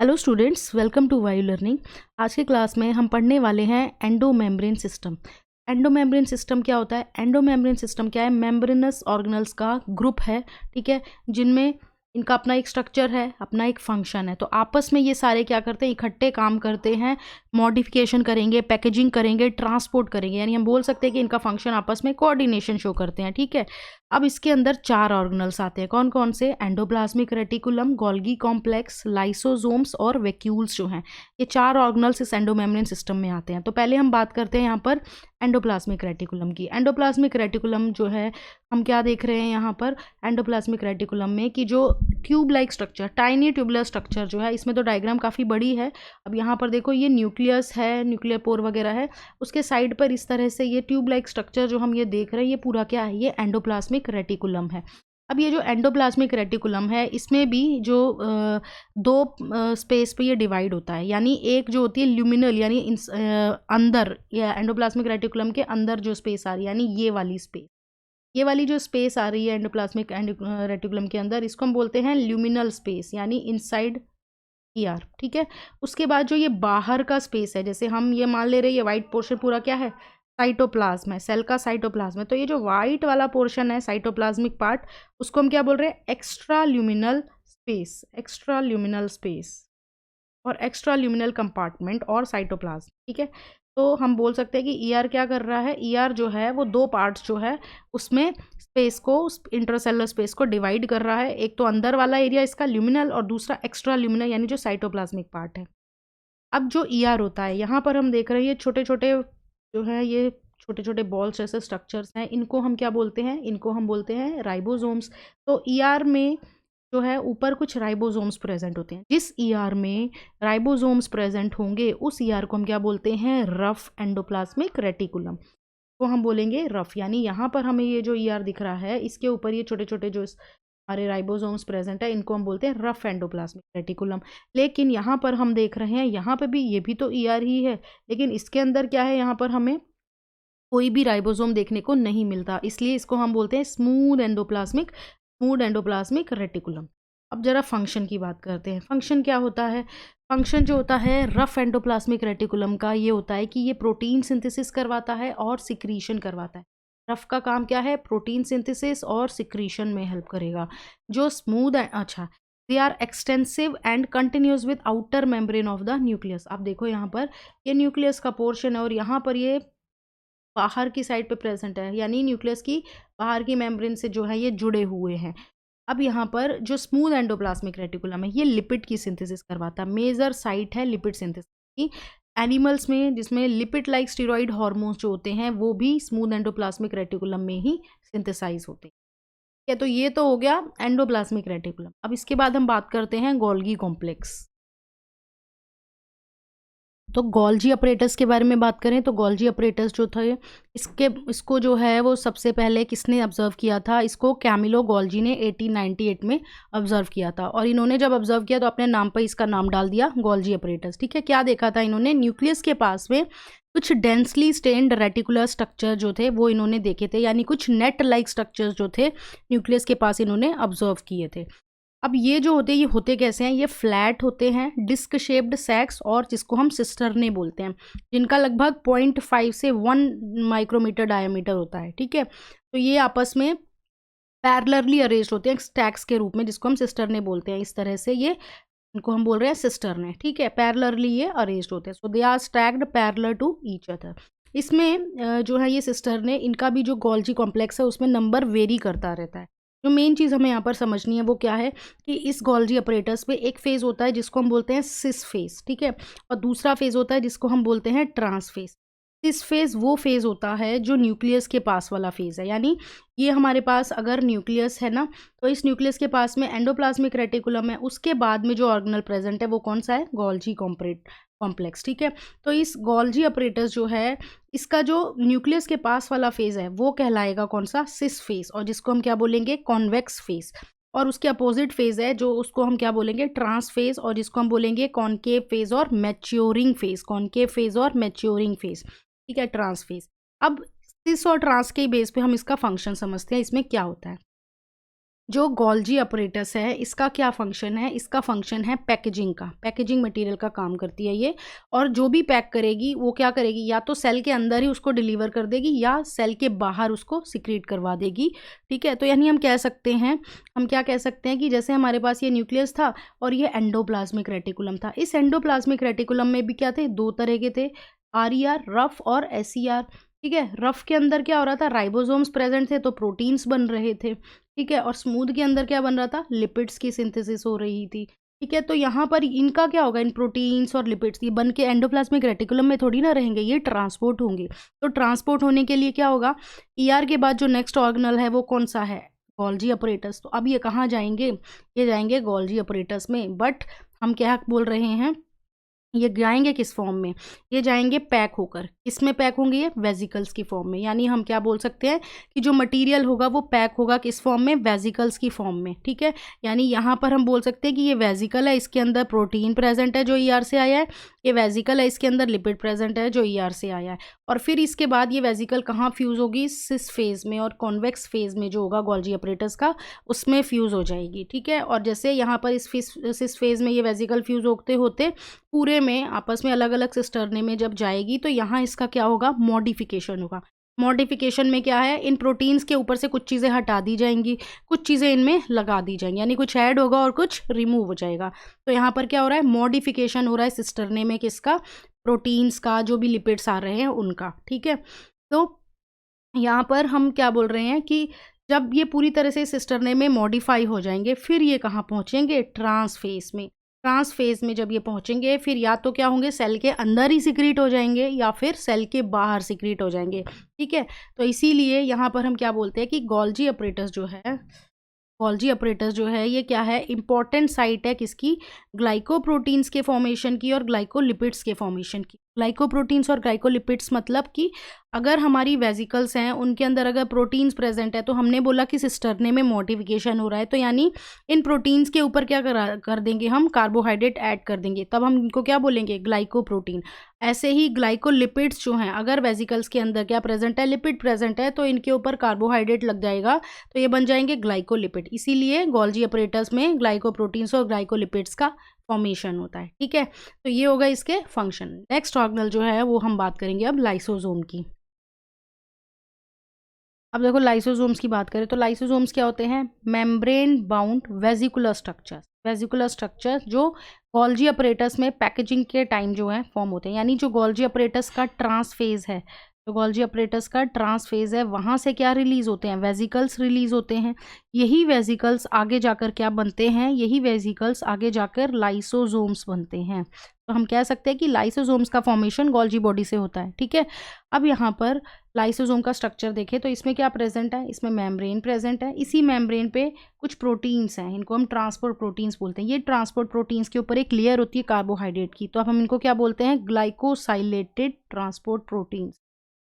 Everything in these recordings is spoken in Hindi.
हेलो स्टूडेंट्स, वेलकम टू वायु लर्निंग। आज की क्लास में हम पढ़ने वाले हैं एंडोमेम्ब्रेन सिस्टम। एंडोमेम्ब्रेन सिस्टम क्या होता है? एंडोमेम्ब्रेन सिस्टम क्या है? मेम्ब्रेनस ऑर्गेनल्स का ग्रुप है, ठीक है, जिनमें इनका अपना एक स्ट्रक्चर है, अपना एक फंक्शन है। तो आपस में ये सारे क्या करते हैं? इकट्ठे काम करते हैं, मॉडिफिकेशन करेंगे, पैकेजिंग करेंगे, ट्रांसपोर्ट करेंगे। यानी हम बोल सकते हैं कि इनका फंक्शन आपस में कोऑर्डिनेशन शो करते हैं, ठीक है। अब इसके अंदर 4 ऑर्गेनल्स आते हैं। कौन कौन से? Endoplasmic reticulum, Golgi complex, lysosomes और वैक्यूल्स जो हैं, ये 4 ऑर्गेनल्स इस एंडोमेम्ब्रेन सिस्टम में आते हैं। तो पहले हम बात करते हैं यहाँ पर एंडोप्लाज्मिक रेटिकुलम की। एंडोप्लाज्मिक रेटिकुलम जो है, हम क्या देख रहे हैं यहाँ पर एंडोप्लाज्मिक रेटिकुलम में कि जो tube like structure, tiny tubular structure जो है, इसमें तो डायग्राम काफ़ी बड़ी है। अब यहाँ पर देखो, ये न्यूक्लियस है, न्यूक्लियर पोर वगैरह है, उसके साइड पर इस तरह से ये ट्यूब लाइक स्ट्रक्चर जो हम ये देख रहे हैं, ये पूरा क्या है? ये एंडोप्लाज्मिक रेटिकुलम है। अब ये जो एंडोप्लाज्मिक रेटिकुलम है, इसमें भी जो दो स्पेस पे ये डिवाइड होता है। यानी एक जो होती है ल्यूमिनल, यानी अंदर, या एंडोप्लाज्मिक रेटिकुलम के अंदर जो स्पेस आ रही है, यानी ये वाली स्पेस, ये वाली जो स्पेस आ रही है एंडोप्लाज्मिक रेटिकुलम के अंदर, इसको हम बोलते हैं ल्यूमिनल स्पेस, यानी इनसाइड ईआर, ठीक है। उसके बाद जो ये बाहर का स्पेस है, जैसे हम ये मान ले रहे हैं, ये वाइट पोर्शन पूरा क्या है? साइटोप्लाज्म है, सेल का साइटोप्लाज्म है। तो ये जो वाइट वाला पोर्शन है, साइटोप्लाज्मिक पार्ट, उसको हम क्या बोल रहे हैं? Extra luminal space, extra luminal space और एक्स्ट्रा ल्यूमिनल कंपार्टमेंट और साइटोप्लाज्म, ठीक है। तो हम बोल सकते हैं कि ईआर क्या कर रहा है? ईआर जो है वो दो पार्ट्स जो है उसमें स्पेस को, इंटरसेलुलर स्पेस को डिवाइड कर रहा है। एक तो अंदर वाला एरिया इसका ल्यूमिनल, और दूसरा एक्स्ट्रा ल्यूमिनल, यानी जो साइटोप्लाज्मिक पार्ट है। अब जो ईआर होता है, यहाँ पर हम देख रहे हैं ये छोटे छोटे जो है, ये छोटे छोटे बॉल्स जैसे स्ट्रक्चर्स हैं, इनको हम क्या बोलते हैं? इनको हम बोलते हैं राइबोसोम्स। तो ईआर में जो है ऊपर कुछ राइबोसोम्स प्रेजेंट होते हैं। जिस ईआर में राइबोसोम्स प्रेजेंट होंगे, उस ईआर को हम क्या बोलते हैं? Rough endoplasmic reticulum. तो हम बोलेंगे रफ। यानी यहाँ पर हमें ये जो ईआर दिख रहा है, इसके ऊपर ये छोटे छोटे जो हमारे राइबोसोम्स प्रेजेंट है, इनको हम बोलते हैं रफ एंडोप्लाज्मिक रेटिकुलम। लेकिन यहाँ पर हम देख रहे हैं, यहाँ पे भी ये भी तो ईआर ही है, लेकिन इसके अंदर क्या है? यहाँ पर हमें कोई भी राइबोसोम देखने को नहीं मिलता, इसलिए इसको हम बोलते हैं स्मूथ एंडोप्लाज्मिक रेटिकुलम। अब जरा फंक्शन की बात करते हैं। फंक्शन क्या होता है? फंक्शन जो होता है रफ एंडोप्लाज्मिक रेटिकुलम का, ये होता है कि ये प्रोटीन सिंथेसिस करवाता है और सिक्रीशन करवाता है। रफ का काम क्या है? प्रोटीन सिंथेसिस और सिक्रीशन में हेल्प करेगा। जो स्मूथ, अच्छा, they are extensive and continuous with outer membrane of the nucleus. आप देखो यहाँ पर ये न्यूक्लियस का पोर्शन है, और यहाँ पर ये बाहर की साइड पे प्रेजेंट है, यानी न्यूक्लियस की बाहर की मेम्ब्रेन से जो है ये जुड़े हुए हैं। अब यहाँ पर जो स्मूथ एंडोप्लाज्मिक रेटिकुलम है, ये लिपिड की सिंथेसिस करवाता है। मेजर साइट है लिपिड सिंथेसिस की। एनिमल्स में, जिसमें लिपिड लाइक स्टीरॉइड हार्मोन्स जो होते हैं, वो भी स्मूथ एंडोप्लाज्मिक रेटिकुलम में ही सिंथेसाइज होते हैं, ठीक है। तो ये तो हो गया एंडोप्लाज्मिक रेटिकुलम। अब इसके बाद हम बात करते हैं गोल्गी कॉम्प्लेक्स। तो गोल्जी अपरेटस के बारे में बात करें तो गोल्जी अपरेटस जो थे, इसको जो है वो सबसे पहले किसने ऑब्जर्व किया था? इसको कैमिलो गोल्जी ने 1898 में ऑब्जर्व किया था। और इन्होंने जब ऑब्जर्व किया तो अपने नाम पर इसका नाम डाल दिया गोल्जी अपरेटस, ठीक है। क्या देखा था इन्होंने? न्यूक्लियस के पास में कुछ डेंसली स्टेन्ड रेटिकुलर स्ट्रक्चर जो थे वो इन्होंने देखे थे, यानी कुछ नेट लाइक स्ट्रक्चर्स जो थे न्यूक्लियस के पास इन्होंने ऑब्जर्व किए थे। अब ये जो होते हैं, ये होते कैसे हैं? ये फ्लैट होते हैं, डिस्क शेप्ड सैक्स, और जिसको हम सिस्टर्ने बोलते हैं, जिनका लगभग 0.5 से 1 माइक्रोमीटर डायमीटर होता है, ठीक है। तो ये आपस में पैरेलली अरेंज होते हैं स्टैक्स के रूप में, जिसको हम सिस्टर्ने बोलते हैं। इस तरह से ये, इनको हम बोल रहे हैं सिस्टर्ने, ठीक है। पैरेलली ये अरेंज होते हैं, so they are stacked parallel to each other. इसमें जो है ये सिस्टर्ने, इनका भी जो गोल्जी कॉम्प्लेक्स है उसमें नंबर वेरी करता रहता है। जो मेन चीज़ हमें यहाँ पर समझनी है वो क्या है कि इस गोल्जी अपरेटस पे एक फेज़ होता है जिसको हम बोलते हैं सिस फेज़, ठीक है, और दूसरा फेज़ होता है जिसको हम बोलते हैं ट्रांस फेज़। सिस फेज़ वो फेज़ होता है जो न्यूक्लियस के पास वाला फेज़ है। यानी ये हमारे पास अगर न्यूक्लियस है ना, तो इस न्यूक्लियस के पास में एंडोप्लाज्मिक रेटिकुलम है, उसके बाद में जो ऑर्गेनल प्रेजेंट है वो कौन सा है? गोल्जी कॉम्प्लेक्स, ठीक है। तो इस गोल्जी अपरेटस जो है, इसका जो न्यूक्लियस के पास वाला फेज है वो कहलाएगा कौन सा? सिस फेज, और जिसको हम क्या बोलेंगे? Convex phase. और उसके अपोजिट फेज है जो, उसको हम क्या बोलेंगे? ट्रांस फेज, और जिसको हम बोलेंगे कॉनकेव फेज और मैच्योरिंग फेज। कॉनकेव फेज और मैच्योरिंग फेज, ठीक है, ट्रांस फेज। अब सिस और ट्रांस के बेस पे हम इसका फंक्शन समझते हैं, इसमें क्या होता है। जो गोल्जी अपरेटस है इसका क्या फंक्शन है, इसका फंक्शन है पैकेजिंग का, पैकेजिंग मटेरियल का काम करती है ये। और जो भी पैक करेगी वो क्या करेगी, या तो सेल के अंदर ही उसको डिलीवर कर देगी या सेल के बाहर उसको सिक्रीट करवा देगी, ठीक है। तो यानी हम कह सकते हैं, हम क्या कह सकते हैं कि जैसे हमारे पास ये न्यूक्लियस था और ये एंडोप्लाज्मिक रेटिकुलम था। इस एंडोप्लाज्मिक रेटिकुलम में भी क्या थे, दो तरह के थे, आरईआर रफ और एसईआर, ठीक है। रफ के अंदर क्या हो रहा था, राइबोसोम्स प्रेजेंट थे तो प्रोटीन्स बन रहे थे, ठीक है। और स्मूथ के अंदर क्या बन रहा था, लिपिड्स की सिंथेसिस हो रही थी, ठीक है। तो यहाँ पर इनका क्या होगा, इन प्रोटीन्स और लिपिड्स ये बन के एंडोप्लाज्मिक रेटिकुलम में थोड़ी ना रहेंगे, ये ट्रांसपोर्ट होंगे। तो ट्रांसपोर्ट होने के लिए क्या होगा, ईआर के बाद जो नेक्स्ट ऑर्गेनल है वो कौन सा है, गोल्जी अपरेटस। तो अब ये कहाँ जाएंगे, ये जाएंगे गोल्जी अपरेटस में। बट हम क्या बोल रहे हैं, ये जाएंगे किस फॉर्म में, ये जाएंगे पैक होकर। किसमें पैक होंगे, ये वेजिकल्स की फॉर्म में। यानी हम क्या बोल सकते हैं कि जो मटेरियल होगा वो पैक होगा किस फॉर्म में, वेजिकल्स की फॉर्म में, ठीक है। यानी यहाँ पर हम बोल सकते हैं कि ये वेजिकल है, इसके अंदर प्रोटीन प्रेजेंट है जो ईआर से आया है, ये वेजिकल है, इसके अंदर लिपिड प्रेजेंट है जो ईआर से आया है। और फिर इसके बाद ये वेजिकल कहाँ फ्यूज़ होगी, सिस फेज में और कॉन्वेक्स फेज में जो होगा गोल्जी अपरेटस का, उसमें फ्यूज़ हो जाएगी, ठीक है। और जैसे यहाँ पर इस सिस फेज में ये वेजिकल फ्यूज़ होते होते पूरे में आपस में अलग अलग सिस्टर्ने में जब जाएगी तो यहाँ इसका क्या होगा, मॉडिफिकेशन होगा। मॉडिफिकेशन में क्या है, इन प्रोटीन्स के ऊपर से कुछ चीज़ें हटा दी जाएंगी, कुछ चीज़ें इनमें लगा दी जाएंगी, यानी कुछ ऐड होगा और कुछ रिमूव हो जाएगा। तो यहाँ पर क्या हो रहा है, मॉडिफिकेशन हो रहा है सिस्टर्ने में, किसका, प्रोटीन्स का, जो भी लिपिड्स आ रहे हैं उनका, ठीक है। तो यहाँ पर हम क्या बोल रहे हैं कि जब ये पूरी तरह से सिस्टर्ने में मॉडिफाई हो जाएंगे फिर ये कहाँ पहुँचेंगे, ट्रांसफेज में। ट्रांसफेज में जब ये पहुंचेंगे फिर या तो क्या होंगे, सेल के अंदर ही सिक्रीट हो जाएंगे या फिर सेल के बाहर सिक्रीट हो जाएंगे, ठीक है। तो इसीलिए यहाँ पर हम क्या बोलते हैं कि गोल्जी अपरेटस जो है, गोल्जी अपरेटस जो है ये क्या है, इंपॉर्टेंट साइट है किसकी, ग्लाइकोप्रोटीन्स के फॉर्मेशन की और ग्लाइकोलिपिड्स के फॉर्मेशन की। ग्लाइकोप्रोटीन्स और ग्लाइकोलिपिड्स मतलब कि अगर हमारी वेजिकल्स हैं उनके अंदर अगर प्रोटीन्स प्रेजेंट है तो हमने बोला कि सिस्टर्ने में मॉडिफिकेशन हो रहा है, तो यानी इन प्रोटीन्स के ऊपर क्या कर देंगे हम, कार्बोहाइड्रेट ऐड कर देंगे, तब हम इनको क्या बोलेंगे, ग्लाइकोप्रोटीन। ऐसे ही ग्लाइकोलिपिड्स जो हैं, अगर वेजिकल्स के अंदर क्या प्रेजेंट है, लिपिड प्रेजेंट है, तो इनके ऊपर कार्बोहाइड्रेट लग जाएगा तो ये बन जाएंगे ग्लाइकोलिपिड। इसीलिए गोल्जी अपरेटस में ग्लाइकोप्रोटीन्स और ग्लाइकोलिपिड्स का फॉर्मेशन होता है, ठीक है। तो ये होगा इसके फंक्शन। नेक्स्ट ऑर्गेनल जो है वो हम बात करेंगे अब लाइसोसोम की। अब देखो लाइसोसोम्स की बात करें तो लाइसोसोम्स क्या होते हैं, membrane bound vesicular structure, vesicular structure जो गोल्जी अपरेटस में पैकेजिंग के टाइम जो है फॉर्म होते हैं। यानी जो गोल्जी अपरेटस का ट्रांसफेज है, जो गोल्जी अपरेटस का ट्रांसफेज है वहाँ से क्या रिलीज होते हैं, वेजिकल्स रिलीज होते हैं। यही वेजिकल्स आगे जाकर क्या बनते हैं, यही वेजिकल्स आगे जाकर लाइसोसोम्स बनते हैं। तो हम कह सकते हैं कि लाइसोसोम्स का फॉर्मेशन गोल्जी बॉडी से होता है, ठीक है। अब यहाँ पर लाइसोसोम का स्ट्रक्चर देखें तो इसमें क्या प्रेजेंट है, इसमें मेम्ब्रेन प्रेजेंट है, इसी मेम्ब्रेन पे कुछ प्रोटीन्स हैं, इनको हम ट्रांसपोर्ट प्रोटीन्स बोलते हैं। ये ट्रांसपोर्ट प्रोटीन्स के ऊपर एक लेयर होती है कार्बोहाइड्रेट की, तो अब हम इनको क्या बोलते हैं, glycosylated transport proteins,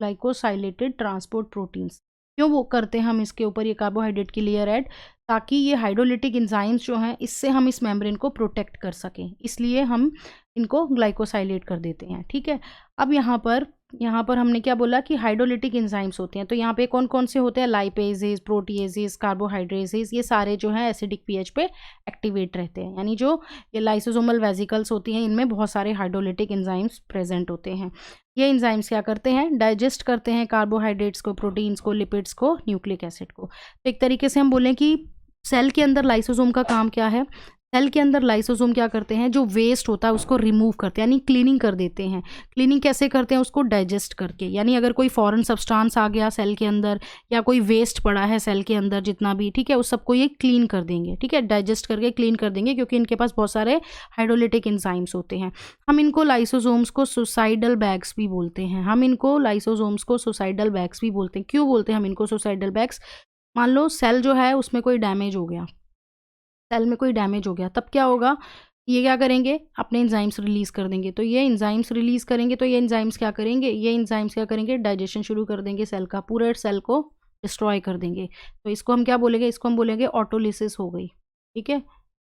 glycosylated transport proteins. क्यों वो करते हैं हम इसके ऊपर ये कार्बोहाइड्रेट की लेयर ऐड, ताकि ये हाइड्रोलिटिक एंजाइम्स जो हैं इससे हम इस मेम्ब्रेन को प्रोटेक्ट कर सकें, इसलिए हम इनको ग्लाइकोसाइलेट कर देते हैं, ठीक है। अब यहाँ पर हमने क्या बोला कि हाइड्रोलिटिक एंजाइम्स होते हैं, तो यहाँ पे कौन कौन से होते हैं, लाइपेजेस, प्रोटीएजेस, कार्बोहाइड्रेजेस, ये सारे जो हैं एसिडिक पीएच पे एक्टिवेट रहते हैं। यानी जो ये लाइसोसोमल वेजिकल्स होती हैं इनमें बहुत सारे हाइड्रोलिटिक एंजाइम्स प्रेजेंट होते हैं। ये एंजाइम्स क्या करते हैं, डाइजेस्ट करते हैं कार्बोहाइड्रेट्स को, प्रोटीन्स को, लिपिड्स को, न्यूक्लिक एसिड को। तो एक तरीके से हम बोलें कि सेल के अंदर लाइसोसोम का काम क्या है, सेल के अंदर लाइसोसोम क्या करते हैं, जो वेस्ट होता है उसको रिमूव करते हैं, यानी क्लीनिंग कर देते हैं। क्लीनिंग कैसे करते हैं, उसको डाइजेस्ट करके, यानी अगर कोई फॉरेन सब्सटेंस आ गया सेल के अंदर या कोई वेस्ट पड़ा है सेल के अंदर जितना भी, ठीक है, उस सबको ये क्लीन कर देंगे, ठीक है, डाइजेस्ट करके क्लीन कर देंगे, क्योंकि इनके पास बहुत सारे हाइड्रोलिटिक एंजाइम्स होते हैं। हम इनको लाइसोसोम्स को सुसाइडल बैग्स भी बोलते हैं, हम इनको लाइसोसोम्स को सुसाइडल बैग्स भी बोलते हैं। क्यों बोलते हैं हम इनको सुसाइडल बैग्स, मान लो सेल जो है उसमें कोई डैमेज हो गया, सेल में कोई डैमेज हो गया, तब क्या होगा, ये क्या करेंगे, अपने एंजाइम्स रिलीज़ कर देंगे। तो ये एंजाइम्स रिलीज़ करेंगे तो ये एंजाइम्स क्या करेंगे, ये एंजाइम्स क्या करेंगे, डाइजेशन शुरू कर देंगे सेल का, पूरे सेल को डिस्ट्रॉय कर देंगे। तो इसको हम क्या बोलेंगे, इसको हम बोलेंगे ऑटोलिसिस हो गई, ठीक है,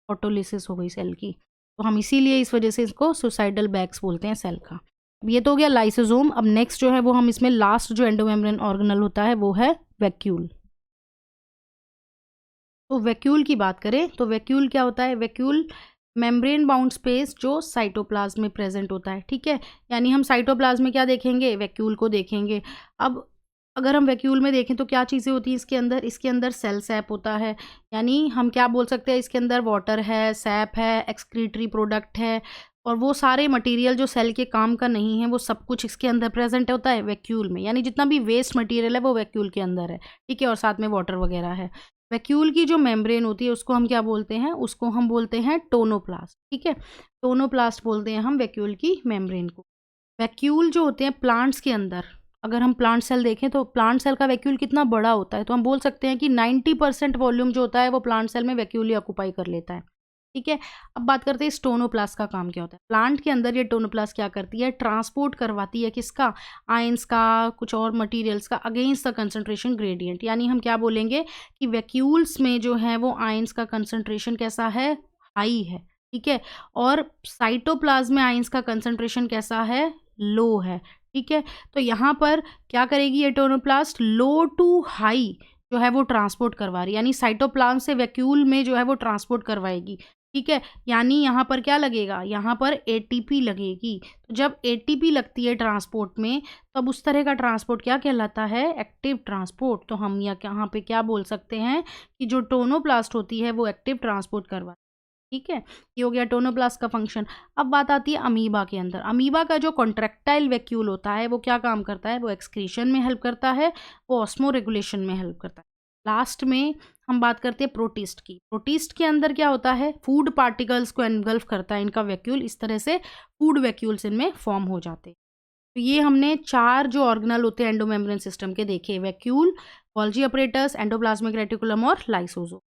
ऑटोलिसिस हो गई सेल की। तो हम इसीलिए इस वजह से इसको सुसाइडल बैग्स बोलते हैं सेल का। अब ये तो हो गया लाइसोसोम। अब नेक्स्ट जो है वो हम इसमें लास्ट जो एंडोमेम्ब्रेन ऑर्गेनल होता है वो है वैक्यूल। तो वैक्यूल की बात करें तो वैक्यूल क्या होता है? वैक्यूल मेम्ब्रेन बाउंड स्पेस जो साइटोप्लाज्म में प्रेजेंट होता है, ठीक है। यानी हम साइटोप्लाज्म में क्या देखेंगे? वैक्यूल को देखेंगे। अब अगर हम वैक्यूल में देखें तो क्या चीज़ें होती हैं इसके अंदर? इसके अंदर सेल सैप होता है, यानी हम क्या बोल सकते हैं, इसके अंदर वाटर है, सैप है, एक्सक्रीटरी प्रोडक्ट है, और वो सारे मटेरियल जो सेल के काम का नहीं है वो सब कुछ इसके अंदर प्रेजेंट होता है वैक्यूल में। यानी जितना भी वेस्ट मटेरियल है वो वैक्यूल के अंदर है, ठीक है, और साथ में वाटर वगैरह है। वैक्यूल की जो मेम्ब्रेन होती है उसको हम क्या बोलते हैं? उसको हम बोलते हैं टोनोप्लास्ट, ठीक है। टोनोप्लास्ट बोलते हैं हम वैक्यूल की मेम्ब्रेन को। वैक्यूल जो होते हैं प्लांट्स के अंदर, अगर हम प्लांट सेल देखें तो प्लांट सेल का वैक्यूल कितना बड़ा होता है, तो हम बोल सकते हैं कि 90% वॉल्यूम जो होता है वो प्लांट सेल में वैक्यूल ही ऑक्यूपाई कर लेता है, ठीक है। अब बात करते हैं इस टोनोप्लास्ट का काम क्या होता है। प्लांट के अंदर ये टोनोप्लास्ट क्या करती है? ट्रांसपोर्ट करवाती है किसका? आयंस का, कुछ और मटेरियल्स का, अगेंस्ट द कंसंट्रेशन ग्रेडियंट। यानी हम क्या बोलेंगे कि वैक्यूल्स में जो है वो आयंस का कंसंट्रेशन कैसा है? हाई है, ठीक है। और साइटोप्लाज्म में आयंस का कंसंट्रेशन कैसा है? लो है, ठीक है। तो यहाँ पर क्या करेगी ये टोनोप्लास्ट? लो टू हाई जो है वो ट्रांसपोर्ट करवा रही है, यानी साइटोप्लाज्म से वैक्यूल में जो है वो ट्रांसपोर्ट करवाएगी, ठीक है। यानी यहाँ पर क्या लगेगा? यहाँ पर एटीपी लगेगी। तो जब एटीपी लगती है ट्रांसपोर्ट में, तब उस तरह का ट्रांसपोर्ट क्या कहलाता है? Active transport. तो हम यहाँ पे क्या बोल सकते हैं कि जो टोनोप्लास्ट होती है वो एक्टिव ट्रांसपोर्ट करवा, ठीक है। ये हो गया टोनोप्लास्ट का फंक्शन। अब बात आती है अमीबा के अंदर। अमीबा का जो कॉन्ट्रैक्टाइल वैक्यूल होता है वो क्या काम करता है? वो एक्सक्रीशन में हेल्प करता है, वो ऑस्मो रेगुलेशन में हेल्प करता है। लास्ट में हम बात करते हैं प्रोटिस्ट की। प्रोटिस्ट के अंदर क्या होता है? फूड पार्टिकल्स को एनगल्फ करता है इनका वैक्यूल। इस तरह से फूड वैक्यूल्स इनमें फॉर्म हो जाते हैं। तो ये हमने 4 जो ऑर्गेनल होते हैं एंडोमेम्ब्रेन सिस्टम के देखे: vacuole, Golgi apparatus, endoplasmic reticulum और लाइसोसोम।